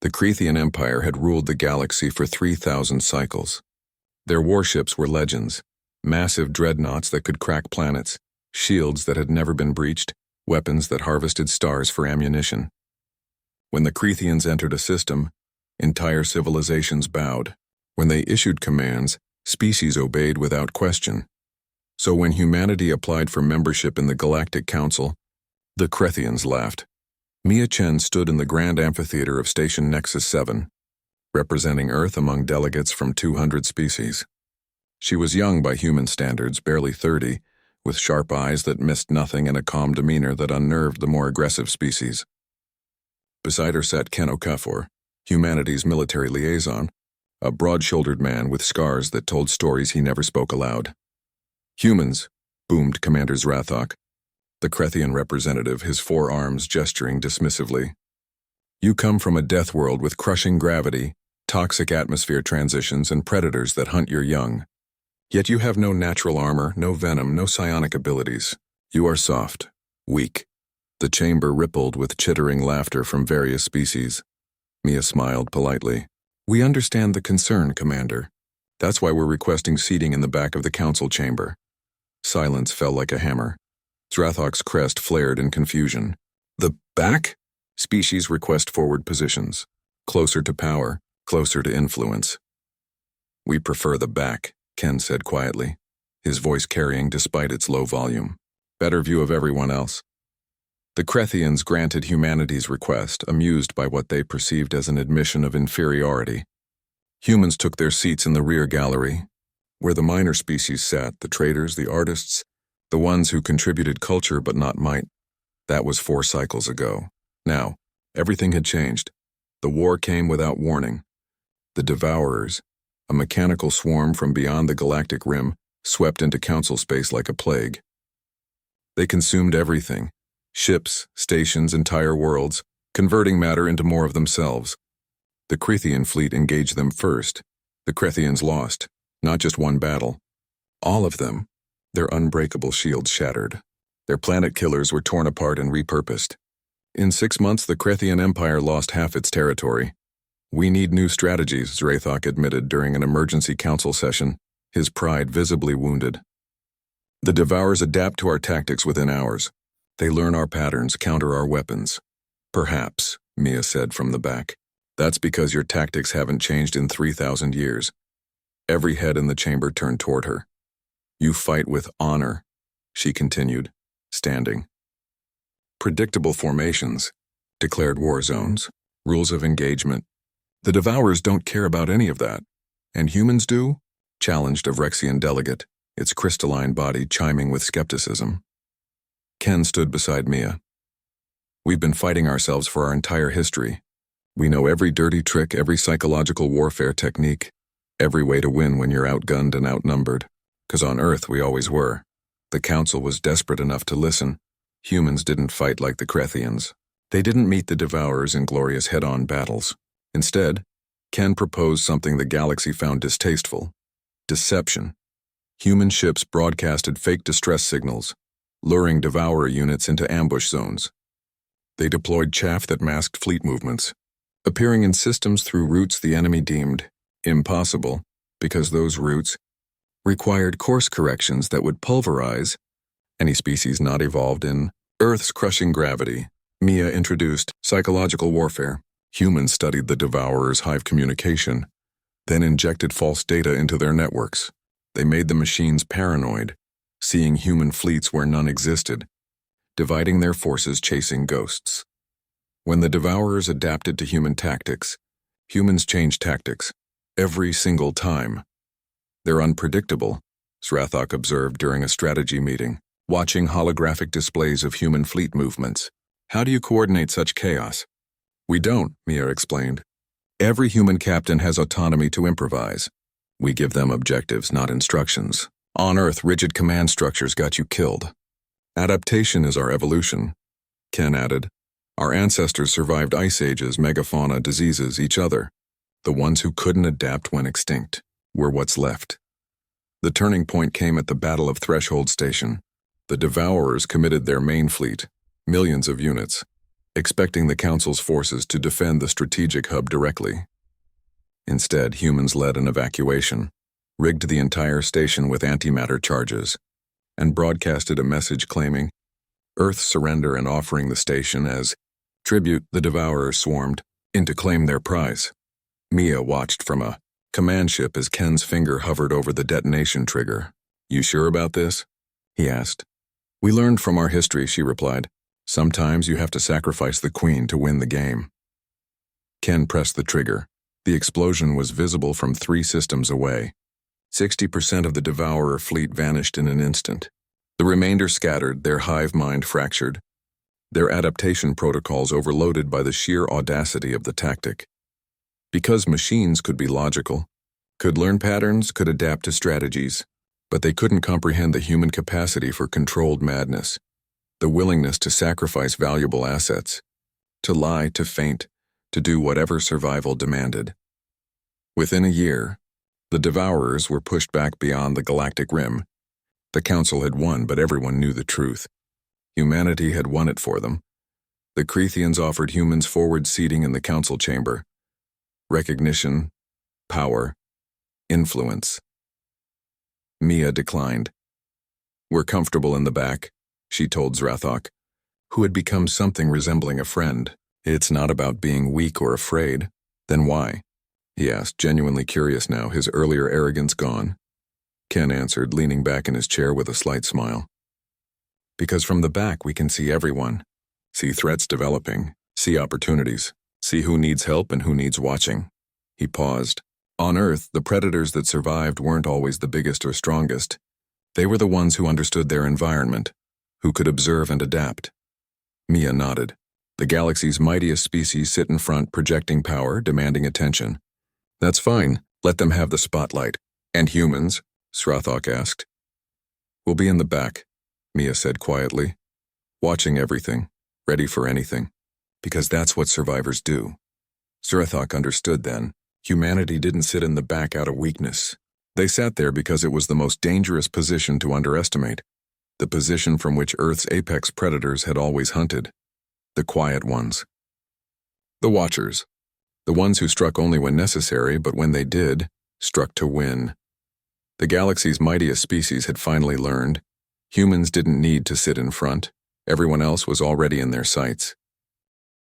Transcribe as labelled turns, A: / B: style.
A: The Cretan Empire had ruled the galaxy for 3,000 cycles. Their warships were legends, massive dreadnoughts that could crack planets, shields that had never been breached, weapons that harvested stars for ammunition. When the Crethians entered a system, entire civilizations bowed. When they issued commands, species obeyed without question. So when humanity applied for membership in the Galactic Council, the Crethians laughed. Mia Chen stood in the grand amphitheater of Station Nexus 7, representing Earth among delegates from 200 species. She was young by human standards, barely 30, with sharp eyes that missed nothing and a calm demeanor that unnerved the more aggressive species. Beside her sat Ken Okafor, humanity's military liaison, a broad-shouldered man with scars that told stories he never spoke aloud. "Humans," boomed Commander Zrathok, the Crethian representative, his forearms gesturing dismissively. "You come from a death world with crushing gravity, toxic atmosphere transitions, and predators that hunt your young. Yet you have no natural armor, no venom, no psionic abilities. You are soft, weak." The chamber rippled with chittering laughter from various species. Mia smiled politely. "We understand the concern, Commander. That's why we're requesting seating in the back of the council chamber." Silence fell like a hammer. Zrathok's crest flared in confusion. "The back?" "Species request forward positions. Closer to power, closer to influence." "We prefer the back," Ken said quietly, his voice carrying despite its low volume. "Better view of everyone else." The Crethians granted humanity's request, amused by what they perceived as an admission of inferiority. Humans took their seats in the rear gallery, where the minor species sat, the traders, the artists, the ones who contributed culture but not might. That was 4 cycles ago. Now, everything had changed. The war came without warning. The Devourers, a mechanical swarm from beyond the galactic rim, swept into council space like a plague. They consumed everything. Ships, stations, entire worlds, converting matter into more of themselves. The Crethian fleet engaged them first. The Crethians lost, not just one battle. All of them. Their unbreakable shields shattered. Their planet killers were torn apart and repurposed. In 6 months, the Crethian Empire lost half its territory. "We need new strategies," Zrathok admitted during an emergency council session, his pride visibly wounded. "The Devourers adapt to our tactics within hours. They learn our patterns, counter our weapons." "Perhaps," Mia said from the back. "That's because your tactics haven't changed in 3,000 years." Every head in the chamber turned toward her. "You fight with honor," she continued, standing. "Predictable formations, declared war zones, rules of engagement. The Devourers don't care about any of that. And humans do?" challenged a Vrexian delegate, its crystalline body chiming with skepticism. Ken stood beside Mia. "We've been fighting ourselves for our entire history. We know every dirty trick, every psychological warfare technique, every way to win when you're outgunned and outnumbered. 'Cause on Earth we always were. The Council was desperate enough to listen. Humans didn't fight like the Crethians. They didn't meet the Devourers in glorious head-on battles. Instead, Ken proposed something the galaxy found distasteful. Deception. Human ships broadcasted fake distress signals, luring Devourer units into ambush zones. They deployed chaff that masked fleet movements, appearing in systems through routes the enemy deemed impossible, because those routes required course corrections that would pulverize any species not evolved in Earth's crushing gravity. Mia introduced psychological warfare. Humans studied the Devourers' hive communication, then injected false data into their networks. They made the machines paranoid, seeing human fleets where none existed, dividing their forces chasing ghosts. When the Devourers adapted to human tactics, humans changed tactics, every single time. "They're unpredictable," Zrathok observed during a strategy meeting, watching holographic displays of human fleet movements. "How do you coordinate such chaos?" "We don't," Mia explained. "Every human captain has autonomy to improvise. We give them objectives, not instructions. On Earth, rigid command structures got you killed. Adaptation is our evolution," Ken added. "Our ancestors survived ice ages, megafauna, diseases, each other. The ones who couldn't adapt went extinct. We're what's left." The turning point came at the Battle of Threshold Station. The Devourers committed their main fleet, millions of units. expecting the Council's forces to defend the strategic hub directly. Instead, humans led an evacuation, rigged the entire station with antimatter charges, and broadcasted a message claiming Earth's surrender and offering the station as tribute. The Devourers swarmed in to claim their prize. Mia watched from a command ship as Ken's finger hovered over the detonation trigger. "You sure about this?" he asked. "We learned from our history," she replied. "Sometimes you have to sacrifice the queen to win the game." Ken pressed the trigger. The explosion was visible from 3 systems away. 60% of the Devourer fleet vanished in an instant. The remainder scattered, their hive mind fractured, their adaptation protocols overloaded by the sheer audacity of the tactic. Because machines could be logical, could learn patterns, could adapt to strategies, but they couldn't comprehend the human capacity for controlled madness, the willingness to sacrifice valuable assets, to lie, to feint, to do whatever survival demanded. Within a year, the Devourers were pushed back beyond the galactic rim. The Council had won, but everyone knew the truth. Humanity had won it for them. The Creathians offered humans forward seating in the Council chamber. Recognition, power, influence. Mia declined. "We're comfortable in the back," she told Zrathok, who had become something resembling a friend. "It's not about being weak or afraid." "Then why?" he asked, genuinely curious now, his earlier arrogance gone. Ken answered, leaning back in his chair with a slight smile. "Because from the back we can see everyone, see threats developing, see opportunities, see who needs help and who needs watching." He paused. On Earth, the predators that survived weren't always the biggest or strongest. They were the ones who understood their environment, who could observe and adapt. Mia nodded. The galaxy's mightiest species sit in front, projecting power, demanding attention. "That's fine. Let them have the spotlight." "And humans?" Zrathok asked. "We'll be in the back," Mia said quietly, watching everything, ready for anything. Because that's what survivors do. Zrathok understood then. Humanity didn't sit in the back out of weakness. They sat there because it was the most dangerous position to underestimate, the position from which Earth's apex predators had always hunted. The quiet ones. The Watchers. The ones who struck only when necessary, but when they did, struck to win. The galaxy's mightiest species had finally learned. Humans didn't need to sit in front. Everyone else was already in their sights.